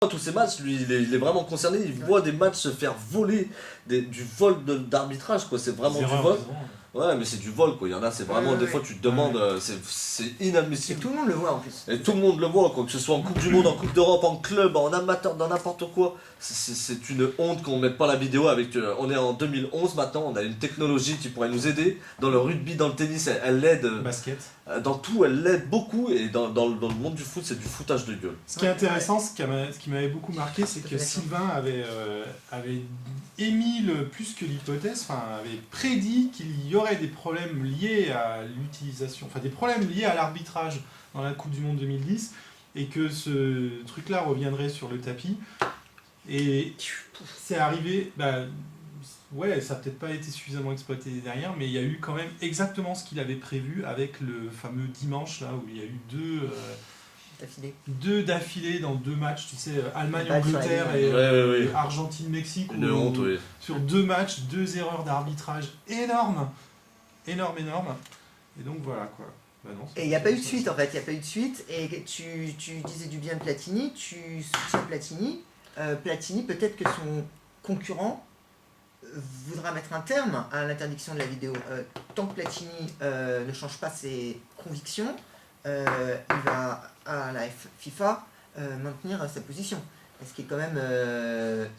Tous ces matchs, lui, il est vraiment concerné, il voit des matchs se faire voler, du vol d'arbitrage, quoi, c'est vraiment du vol. Ouais, mais c'est du vol, quoi. Il y en a, c'est vraiment, des fois, tu te demandes, c'est Et inadmissible. tout le monde le voit en plus. Et tout le monde le voit, quoi, que ce soit en Coupe du Monde, en Coupe d'Europe, en club, en amateur, dans n'importe quoi. C'est une honte qu'on ne mette pas la vidéo avec. On est en 2011 maintenant, on a une technologie qui pourrait nous aider. Dans le rugby, dans le tennis, elle l'aide. Basket. Dans tout, elle l'aide beaucoup. Et dans le monde du foot, c'est du foutage de gueule. Ce qui est intéressant, ce qui m'avait beaucoup marqué, c'est que Sylvain avait émis plus que l'hypothèse, avait prédit qu'il y aurait des problèmes liés à l'utilisation, des problèmes liés à l'arbitrage dans la Coupe du Monde 2010, et que ce truc-là reviendrait sur le tapis. Et c'est arrivé, ouais, ça n'a peut-être pas été suffisamment exploité derrière, mais il y a eu quand même exactement ce qu'il avait prévu avec le fameux dimanche, là, où il y a eu deux d'affilée dans 2 matchs, tu sais, Allemagne-Angleterre et Argentine-Mexique. Une honte, oui. Sur 2 matchs, 2 erreurs d'arbitrage énormes. Et donc voilà, quoi. Non, et il n'y a pas eu de suite en fait, il n'y a pas eu de suite. Et tu disais du bien de Platini, tu soutiens Platini. Platini, peut-être que son concurrent voudra mettre un terme à l'interdiction de la vidéo. Tant que Platini ne change pas ses convictions, il va à la FIFA maintenir sa position. Ce qui est quand même...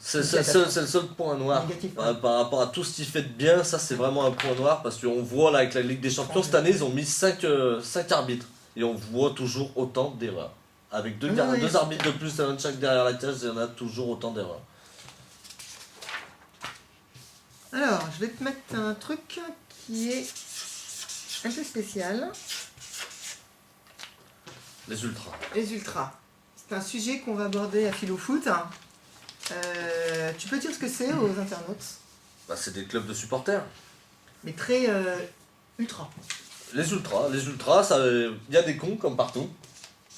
c'est le seul point noir. Négatif, par rapport à tout ce qu'il fait de bien, ça c'est vraiment un point noir parce qu'on voit là avec la Ligue des Champions, cette année ils ont mis 5 arbitres et on voit toujours autant d'erreurs. Avec deux arbitres de plus à chaque derrière la cage, il y en a toujours autant d'erreurs. Alors, je vais te mettre un truc qui est un peu spécial. Les ultras. Les ultras. C'est un sujet qu'on va aborder à Philo Foot. Tu peux dire ce que c'est aux internautes? C'est des clubs de supporters. Mais très ultra. Les ultras, il y a des cons comme partout.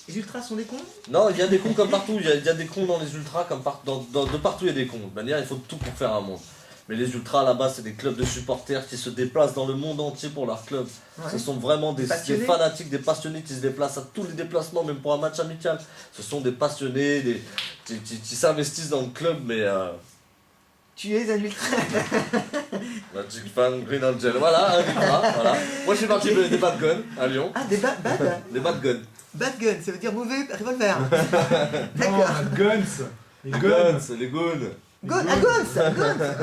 Les ultras sont des cons? Non, il y a des cons comme partout, il y a des cons dans les ultras, comme de partout il y a des cons. De manière, il faut tout pour faire un monde. Mais les ultras là-bas, c'est des clubs de supporters qui se déplacent dans le monde entier pour leur club. Ouais. Ce sont vraiment des fanatiques, des passionnés qui se déplacent à tous les déplacements, même pour un match amical. Ce sont des passionnés, qui s'investissent dans le club, mais... Tu es un ultra. Magic Fan, Green Angel, voilà, un ultra, voilà. Moi je suis parti des Bad Guns à Lyon. Ah, des bad Des Bad Guns. Bad Guns, ça veut dire mauvais revolver. D'accord. Guns. Les Guns, les Goons. Guns.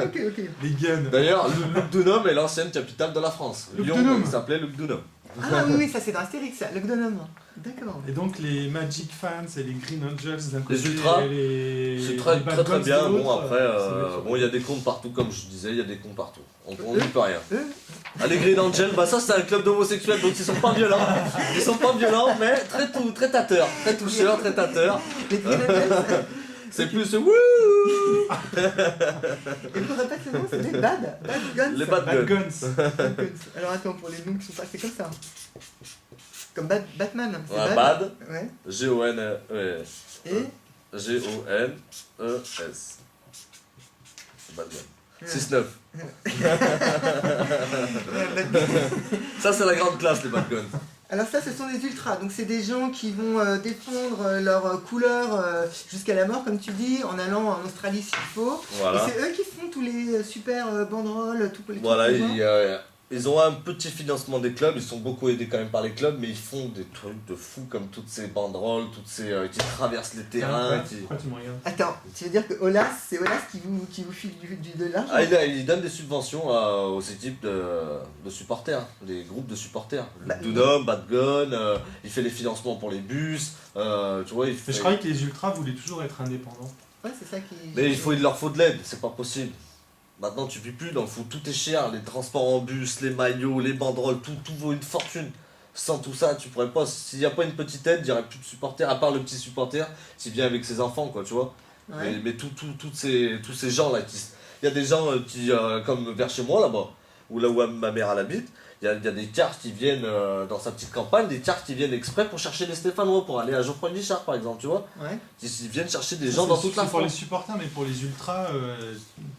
Ok. Les Guns. D'ailleurs, Lugdunum est l'ancienne capitale de la France. Lyon, il s'appelait Lugdunum. Ah oui, ça c'est dans Astérix, ça, Lugdunum. D'accord. Et donc les Magic Fans et les Green Angels d'un côté, les Ultras, c'est très bien. Bon, après, il y a des comptes partout, comme je disais, il y a des comptes partout. On n'y peut rien. Les Green Angels, ça c'est un club d'homosexuels, donc ils sont pas violents. Ils sont pas violents, mais très tateurs, très toucheurs, très tateurs. Les Green Angels. C'est plus wouh. Et pour répéter le nom, c'est les Bad Guns. Les Bad Guns. Alors attends, pour les noms qui sont passés comme ça. Comme Batman. Ouais, Bad. Ouais. G-O-N-E-S. Et G-O-N-E-S. Bad Gun. 6-9. Ça, c'est la grande classe, les Bad Guns. Alors ça, ce sont des ultras, donc c'est des gens qui vont défendre leur couleur jusqu'à la mort, comme tu dis, en allant en Australie s'il faut. Voilà. Et c'est eux qui font tous les super banderoles, tous les trucs. Ils ont un petit financement des clubs, ils sont beaucoup aidés quand même par les clubs, mais ils font des trucs de fous comme toutes ces banderoles, toutes ces qui traversent les terrains. Pourquoi tu me regardes? Attends, tu veux dire que c'est Olas qui vous file de l'argent? Il donne des subventions aux équipes de supporters, des groupes de supporters. Dunum, Bad Gun, il fait les financements pour les bus, tu vois. Je croyais que les ultras voulaient toujours être indépendants. Ouais, c'est ça qui... Mais il leur faut de l'aide, c'est pas possible. Maintenant tu vis plus dans le foot, tout est cher, les transports en bus, les maillots, les banderoles, tout vaut une fortune. Sans tout ça, tu pourrais pas, s'il n'y a pas une petite aide, il n'y aurait plus de supporters, à part le petit supporter, s'il vient avec ses enfants, quoi, tu vois. Ouais. Mais tous ces gens là, il y a des gens qui, comme vers chez moi là-bas, là où ma mère elle habite, il y a des cars qui viennent dans sa petite campagne, des cars qui viennent exprès pour chercher les Stéphanois, pour aller à Geoffroy Guichard par exemple, tu vois. Ouais. Ils viennent chercher des gens dans toute la France. Pour les supporters, mais pour les ultras,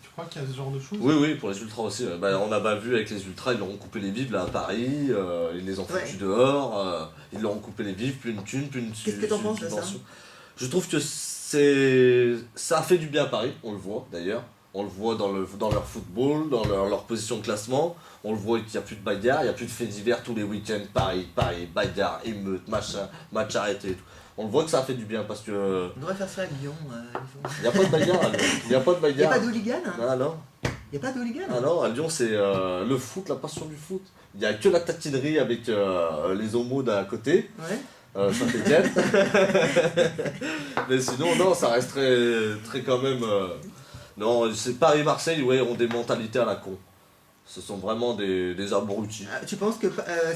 tu crois qu'il y a ce genre de choses? Oui, pour les ultras aussi. On a vu avec les ultras, ils leur ont coupé les vivres là à Paris, ils les ont foutus dehors, ils leur ont coupé les vivres, plus une thune, plus une Qu'est-ce que t'en penses de ça? Je trouve que Ça a fait du bien à Paris, on le voit d'ailleurs. On le voit dans leur football, dans leur position de classement. On le voit qu'il n'y a plus de bagarre, il n'y a plus de faits divers tous les week-ends. Paris, bagarre, émeute, machin, match arrêté et tout. On le voit que ça a fait du bien parce que. On devrait faire ça à Lyon. Il n'y a pas de bagarre à Lyon. Il n'y a pas de Il n'y a bagarre. pas d'hooligan. Ah non. Il n'y a pas d'hooligan. Ah non, à Lyon c'est le foot, la passion du foot. Il n'y a que la taquinerie avec les homos d'un côté. Ouais. Saint-Etienne. Mais sinon, non, ça reste très quand même. Non, c'est Paris-Marseille, ouais, ont des mentalités à la con. Ce sont vraiment des abrutis. Tu penses que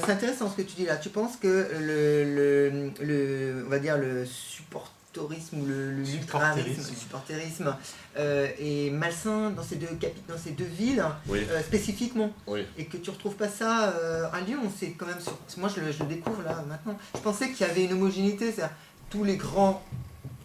c'est intéressant ce que tu dis là. Tu penses que on va dire le supporterisme ou le supporterisme est malsain dans ces deux villes Oui. spécifiquement, Oui. et que tu retrouves pas ça à Lyon. C'est quand même moi je le découvre là maintenant. Je pensais qu'il y avait une homogénéité, c'est-à-dire tous les grands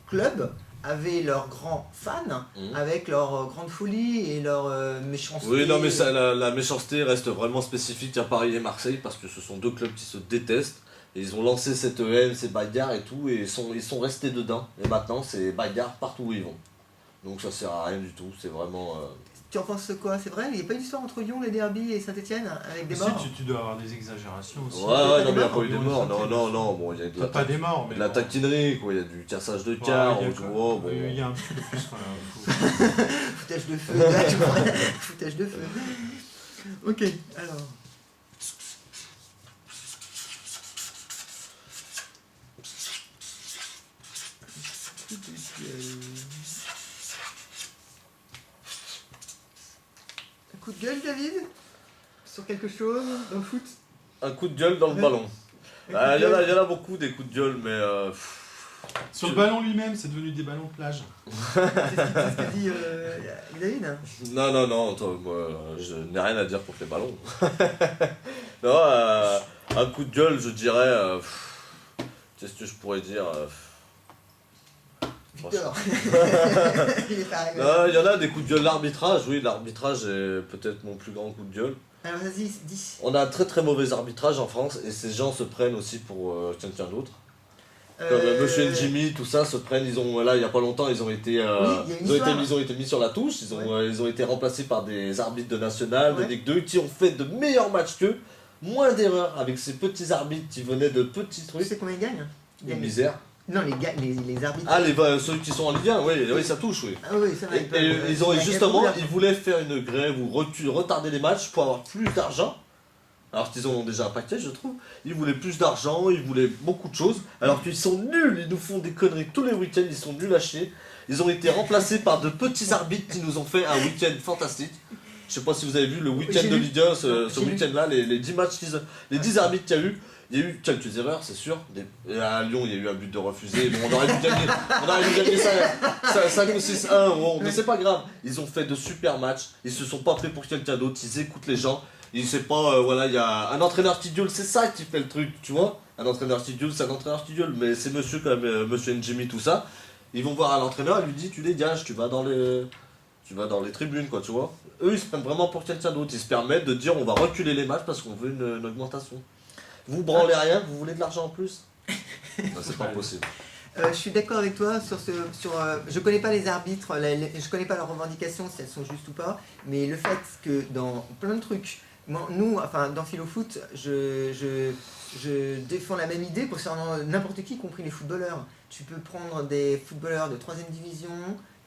clubs avaient leurs grands fans, avec leur grande folie et leur méchanceté. Oui, non, mais ça, la méchanceté reste vraiment spécifique à Paris et Marseille parce que ce sont deux clubs qui se détestent. Et ils ont lancé cette haine, ces bagarres et tout, et ils sont restés dedans. Et maintenant, c'est bagarre partout où ils vont. Donc ça sert à rien du tout, c'est vraiment. Tu en penses quoi? C'est vrai? Il n'y a pas eu d'histoire entre Lyon, les derbies et Saint-Etienne avec des morts? Si, tu dois avoir des exagérations aussi. Ouais, non, mais il n'y a pas eu des morts. Non, bon, il y a Peut-être pas des morts, mais. de la taquinerie, quoi. Il y a du cassage de car, il y a tu vois. Bon. il y a un petit peu plus. Foutage de feu, là, tu vois. Foutage de feu. Ok, alors. Un coup de gueule, David? Sur quelque chose dans le foot? Un coup de gueule dans le ballon. Il y en a beaucoup des coups de gueule, mais. Sur le ballon lui-même, c'est devenu des ballons de plage. C'est ce que dit David? Non, toi, moi, je n'ai rien à dire pour les ballons. Non, un coup de gueule, je dirais. Qu'est-ce que je pourrais dire Victor. Il est pas arrivé. Il y en a des coups de gueule. L'arbitrage, oui, l'arbitrage est peut-être mon plus grand coup de gueule. Alors vas-y, dis. On a un très très mauvais arbitrage en France et ces gens se prennent aussi pour quelqu'un d'autre. Comme Monsieur et Jimmy, tout ça se prennent. Ils ont là il y a pas longtemps, ils ont été mis sur la touche. Ils ont été remplacés par des arbitres de national, de Ligue 2, qui ont fait de meilleurs matchs qu'eux, moins d'erreurs avec ces petits arbitres qui venaient de petits Tu trucs. sais combien ils gagnent? Une misère. Non, les arbitres. Ah, ceux qui sont en Ligue 1, oui, ça touche, oui. Ah oui, c'est vrai. Ils voulaient faire une grève ou retarder les matchs pour avoir plus d'argent. Alors qu'ils ont déjà un paquet, je trouve. Ils voulaient plus d'argent, ils voulaient beaucoup de choses. Alors qu'ils sont nuls, ils nous font des conneries tous les week-ends, ils sont nuls à chier. Ils ont été remplacés par de petits arbitres qui nous ont fait un week-end fantastique. Je sais pas si vous avez vu le week-end de Ligue 1, ce week-end-là, les 10 matchs, les 10 arbitres qu'il y a eu. Il y a eu quelques erreurs, c'est sûr. À Lyon, il y a eu un but de refusé. Bon, on aurait dû gagner ça 5 ou 6-1. Bon, mais c'est pas grave. Ils ont fait de super matchs. Ils se sont pas pris pour quelqu'un d'autre. Ils écoutent les gens. Ils savent pas, voilà, il y a un entraîneur qui gueule. C'est ça qui fait le truc, tu vois. Un entraîneur qui gueule, c'est un entraîneur qui gueule. Mais c'est monsieur quand même, monsieur Njimi, tout ça. Ils vont voir l'entraîneur, il lui dit, tu dégages, tu vas dans les tribunes, quoi, tu vois. Eux, ils se prennent vraiment pour quelqu'un d'autre. Ils se permettent de dire, on va reculer les matchs parce qu'on veut une augmentation. Vous branlez rien, vous voulez de l'argent en plus? Non, c'est pas possible. Je suis d'accord avec toi je connais pas les arbitres, je connais pas leurs revendications si elles sont justes ou pas, mais le fait que dans plein de trucs, dans Philofoot, je défends la même idée concernant n'importe qui, y compris les footballeurs. Tu peux prendre des footballeurs de 3ème division,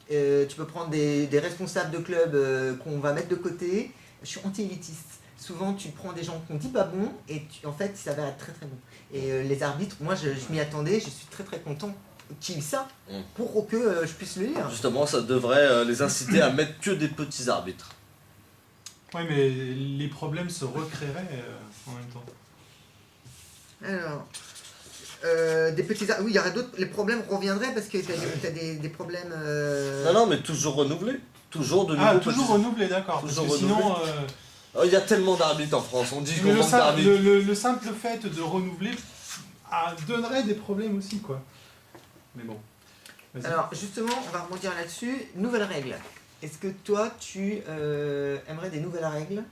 tu peux prendre des responsables de clubs qu'on va mettre de côté. Je suis anti-élitiste. Souvent, tu prends des gens qu'on dit pas bons et en fait, ça va être très très bon. Et les arbitres, moi, je m'y attendais, je suis très très content qu'ils aient ça pour que je puisse le lire. Justement, ça devrait les inciter à mettre que des petits arbitres. Oui, mais les problèmes se recréeraient en même temps. Alors, des petits oui, il y aurait d'autres. Les problèmes reviendraient parce que tu as des problèmes. Non, mais toujours renouvelés. Toujours de nouveaux toujours renouvelé, d'accord. Parce que sinon. Il y a tellement d'arbitres en France, on dit qu'on manque le, d'arbitres. le simple fait de renouveler donnerait des problèmes aussi, quoi. Mais bon. Vas-y. Alors, justement, on va rebondir là-dessus. Nouvelles règles. Est-ce que toi, tu aimerais des nouvelles règles